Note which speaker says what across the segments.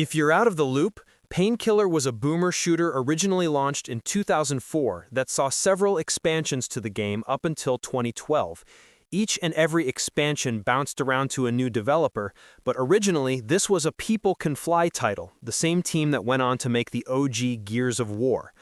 Speaker 1: If you're out of the loop, Painkiller was a boomer shooter originally launched in 2004 that saw several expansions to the game up until 2012. Each and every expansion bounced around to a new developer, but originally this was a People Can Fly title, the same team that went on to make the OG Gears of War.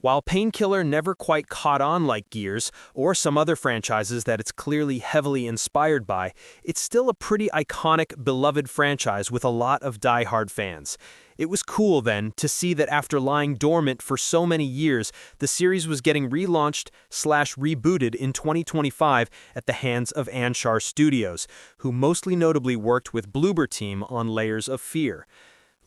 Speaker 1: While Painkiller never quite caught on like Gears, or some other franchises that it's clearly heavily inspired by, it's still a pretty iconic, beloved franchise with a lot of die-hard fans. It was cool then to see that after lying dormant for so many years, the series was getting relaunched/rebooted in 2025 at the hands of Anshar Studios, who mostly notably worked with Bloober Team on Layers of Fear.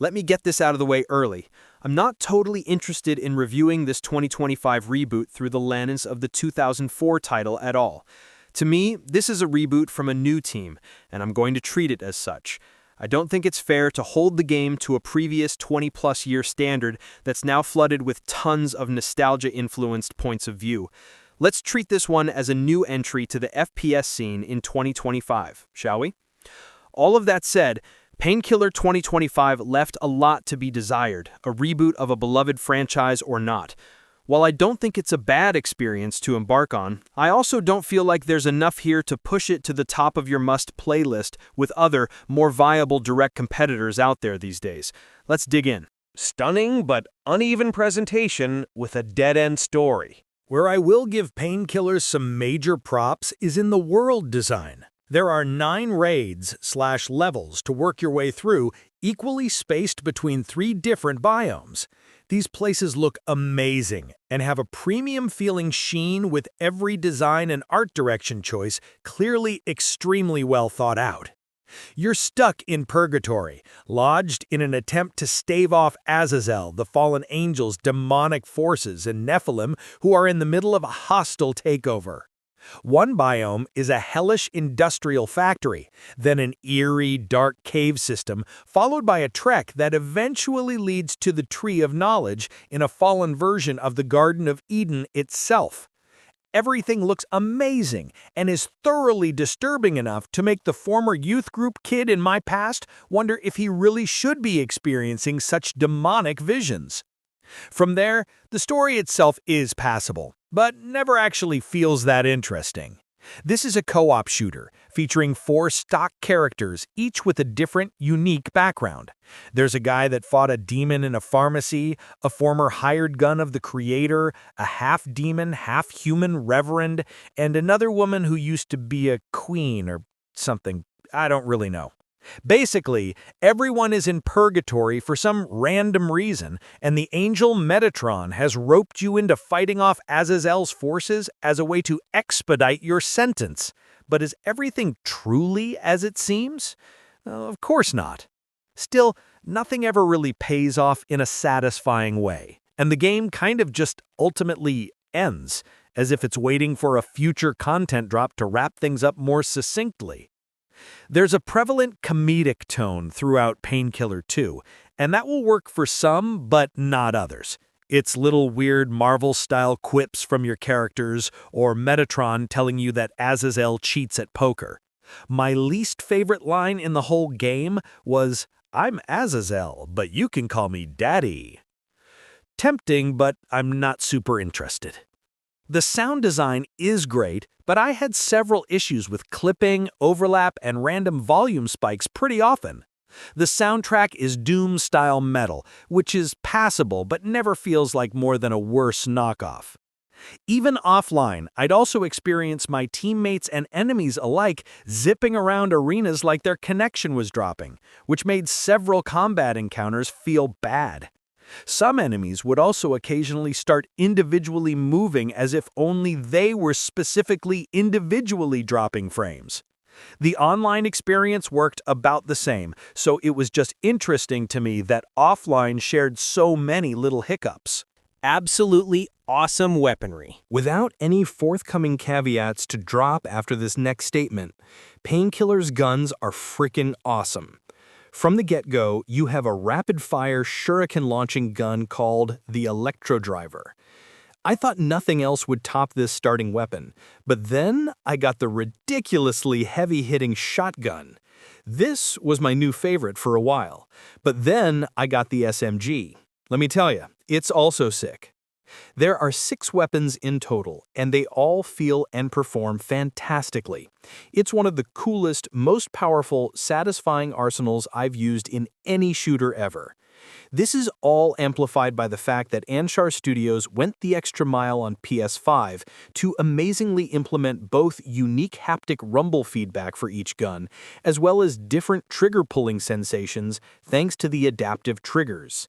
Speaker 1: Let me get this out of the way early. I'm not totally interested in reviewing this 2025 reboot through the lens of the 2004 title at all. To me, this is a reboot from a new team, and I'm going to treat it as such. I don't think it's fair to hold the game to a previous 20-plus year standard that's now flooded with tons of nostalgia-influenced points of view. Let's treat this one as a new entry to the FPS scene in 2025, shall we? All of that said, Painkiller 2025 left a lot to be desired, a reboot of a beloved franchise or not. While I don't think it's a bad experience to embark on, I also don't feel like there's enough here to push it to the top of your must-play list with other, more viable direct competitors out there these days. Let's dig in.
Speaker 2: Stunning but uneven presentation with a dead-end story.
Speaker 3: Where I will give Painkillers some major props is in the world design. There are 9 raids/levels to work your way through, equally spaced between 3 different biomes. These places look amazing and have a premium-feeling sheen with every design and art direction choice clearly extremely well thought out. You're stuck in Purgatory, lodged in an attempt to stave off Azazel, the fallen angel's demonic forces, and Nephilim, who are in the middle of a hostile takeover. One biome is a hellish industrial factory, then an eerie, dark cave system, followed by a trek that eventually leads to the Tree of Knowledge in a fallen version of the Garden of Eden itself. Everything looks amazing and is thoroughly disturbing enough to make the former youth group kid in my past wonder if he really should be experiencing such demonic visions. From there, the story itself is passable, but never actually feels that interesting. This is a co-op shooter, featuring 4 stock characters, each with a different, unique background. There's a guy that fought a demon in a pharmacy, a former hired gun of the creator, a half-demon, half-human reverend, and another woman who used to be a queen or something. I don't really know. Basically, everyone is in Purgatory for some random reason, and the angel Metatron has roped you into fighting off Azazel's forces as a way to expedite your sentence. But is everything truly as it seems? Of course not. Still, nothing ever really pays off in a satisfying way, and the game kind of just ultimately ends, as if it's waiting for a future content drop to wrap things up more succinctly. There's a prevalent comedic tone throughout Painkiller 2, and that will work for some, but not others. It's little weird Marvel-style quips from your characters, or Metatron telling you that Azazel cheats at poker. My least favorite line in the whole game was, "I'm Azazel, but you can call me Daddy." Tempting, but I'm not super interested. The sound design is great, but I had several issues with clipping, overlap, and random volume spikes pretty often. The soundtrack is Doom-style metal, which is passable but never feels like more than a worse knockoff. Even offline, I'd also experience my teammates and enemies alike zipping around arenas like their connection was dropping, which made several combat encounters feel bad. Some enemies would also occasionally start individually moving as if only they were specifically individually dropping frames. The online experience worked about the same, so it was just interesting to me that offline shared so many little hiccups.
Speaker 1: Absolutely awesome weaponry.
Speaker 4: Without any forthcoming caveats to drop after this next statement, Painkiller's guns are frickin' awesome. From the get-go, you have a rapid-fire shuriken-launching gun called the Electro Driver. I thought nothing else would top this starting weapon, but then I got the ridiculously heavy-hitting shotgun. This was my new favorite for a while, but then I got the SMG. Let me tell you, it's also sick. There are 6 weapons in total, and they all feel and perform fantastically. It's one of the coolest, most powerful, satisfying arsenals I've used in any shooter ever. This is all amplified by the fact that Anshar Studios went the extra mile on PS5 to amazingly implement both unique haptic rumble feedback for each gun, as well as different trigger pulling sensations thanks to the adaptive triggers.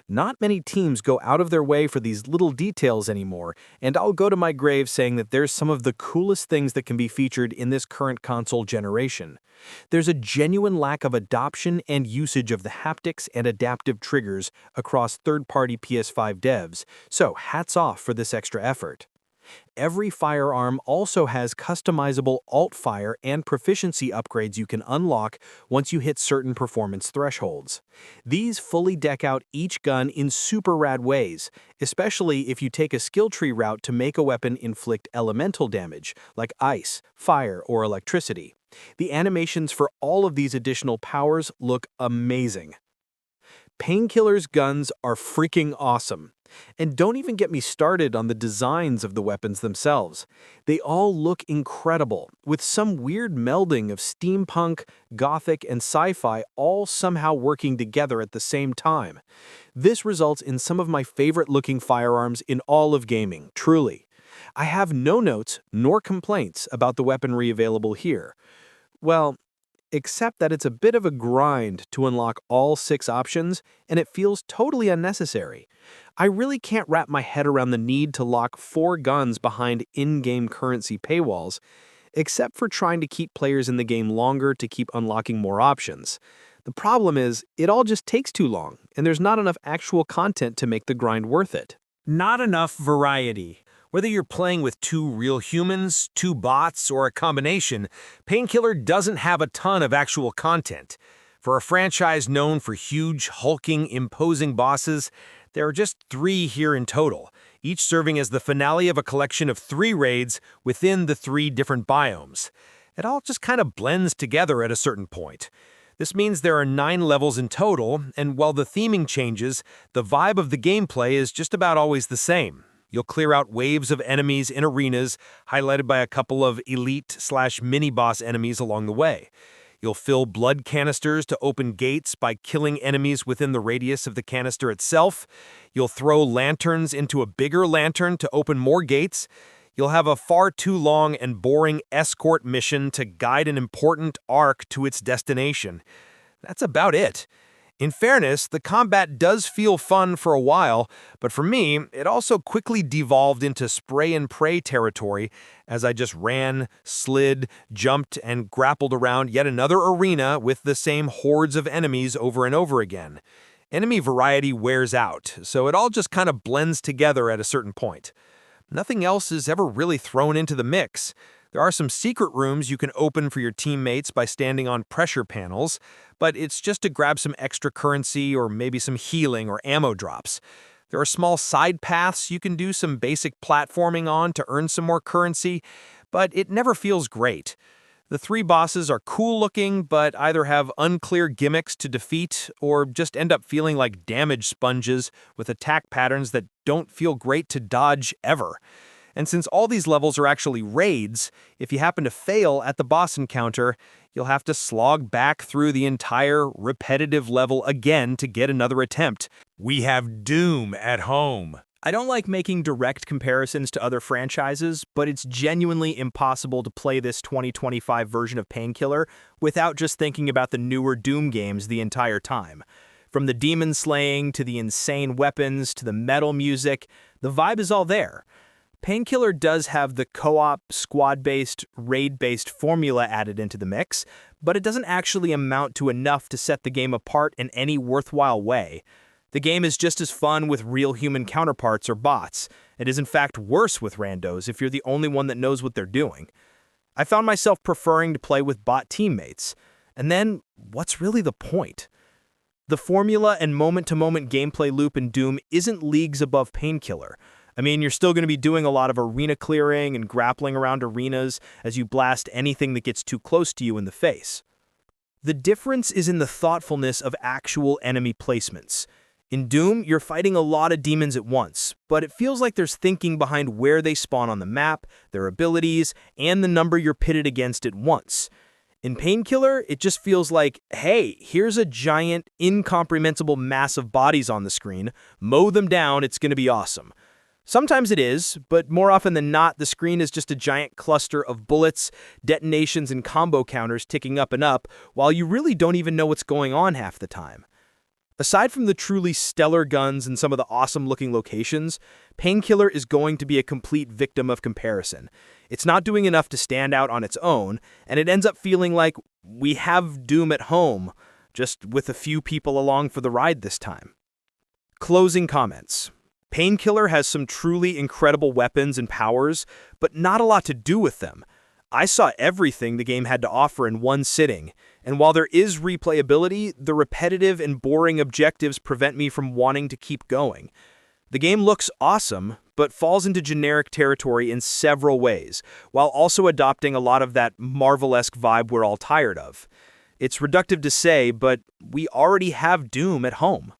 Speaker 4: Not many teams go out of their way for these little details anymore, and I'll go to my grave saying that there's some of the coolest things that can be featured in this current console generation. There's a genuine lack of adoption and usage of the haptics and adaptive triggers across third-party PS5 devs, so hats off for this extra effort. Every firearm also has customizable alt-fire and proficiency upgrades you can unlock once you hit certain performance thresholds. These fully deck out each gun in super rad ways, especially if you take a skill tree route to make a weapon inflict elemental damage, like ice, fire, or electricity. The animations for all of these additional powers look amazing. Painkiller's guns are freaking awesome. And don't even get me started on the designs of the weapons themselves. They all look incredible, with some weird melding of steampunk, gothic, and sci-fi all somehow working together at the same time. This results in some of my favorite-looking firearms in all of gaming, truly. I have no notes nor complaints about the weaponry available here. Well, except that it's a bit of a grind to unlock all 6 options, and it feels totally unnecessary. I really can't wrap my head around the need to lock 4 guns behind in-game currency paywalls, except for trying to keep players in the game longer to keep unlocking more options. The problem is, it all just takes too long, and there's not enough actual content to make the grind worth it.
Speaker 1: Not enough variety. Whether you're playing with 2 real humans, 2 bots, or a combination, Painkiller doesn't have a ton of actual content. For a franchise known for huge, hulking, imposing bosses, there are just 3 here in total, each serving as the finale of a collection of 3 raids within the 3 different biomes. It all just kind of blends together at a certain point. This means there are 9 levels in total, and while the theming changes, the vibe of the gameplay is just about always the same. You'll clear out waves of enemies in arenas, highlighted by a couple of elite/mini-boss enemies along the way. You'll fill blood canisters to open gates by killing enemies within the radius of the canister itself. You'll throw lanterns into a bigger lantern to open more gates. You'll have a far too long and boring escort mission to guide an important arc to its destination. That's about it. In fairness, the combat does feel fun for a while, but for me, it also quickly devolved into spray-and-pray territory as I just ran, slid, jumped, and grappled around yet another arena with the same hordes of enemies over and over again. Enemy variety wears out, so it all just kind of blends together at a certain point. Nothing else is ever really thrown into the mix. There are some secret rooms you can open for your teammates by standing on pressure panels, but it's just to grab some extra currency or maybe some healing or ammo drops. There are small side paths you can do some basic platforming on to earn some more currency, but it never feels great. The 3 bosses are cool looking, but either have unclear gimmicks to defeat or just end up feeling like damage sponges with attack patterns that don't feel great to dodge ever. And since all these levels are actually raids, if you happen to fail at the boss encounter, you'll have to slog back through the entire repetitive level again to get another attempt.
Speaker 2: We have Doom at home.
Speaker 5: I don't like making direct comparisons to other franchises, but it's genuinely impossible to play this 2025 version of Painkiller without just thinking about the newer Doom games the entire time. From the demon slaying to the insane weapons to the metal music, the vibe is all there. Painkiller does have the co-op, squad-based, raid-based formula added into the mix, but it doesn't actually amount to enough to set the game apart in any worthwhile way. The game is just as fun with real human counterparts or bots. It is in fact worse with randos if you're the only one that knows what they're doing. I found myself preferring to play with bot teammates. And then, what's really the point? The formula and moment-to-moment gameplay loop in Doom isn't leagues above Painkiller. I mean, you're still going to be doing a lot of arena clearing and grappling around arenas as you blast anything that gets too close to you in the face. The difference is in the thoughtfulness of actual enemy placements. In Doom, you're fighting a lot of demons at once, but it feels like there's thinking behind where they spawn on the map, their abilities, and the number you're pitted against at once. In Painkiller, it just feels like, hey, here's a giant, incomprehensible mass of bodies on the screen. Mow them down, it's going to be awesome. Sometimes it is, but more often than not, the screen is just a giant cluster of bullets, detonations, and combo counters ticking up and up, while you really don't even know what's going on half the time. Aside from the truly stellar guns and some of the awesome-looking locations, Painkiller is going to be a complete victim of comparison. It's not doing enough to stand out on its own, and it ends up feeling like we have Doom at home, just with a few people along for the ride this time. Closing comments. Painkiller has some truly incredible weapons and powers, but not a lot to do with them. I saw everything the game had to offer in one sitting, and while there is replayability, the repetitive and boring objectives prevent me from wanting to keep going. The game looks awesome, but falls into generic territory in several ways, while also adopting a lot of that Marvel-esque vibe we're all tired of. It's reductive to say, but we already have Doom at home.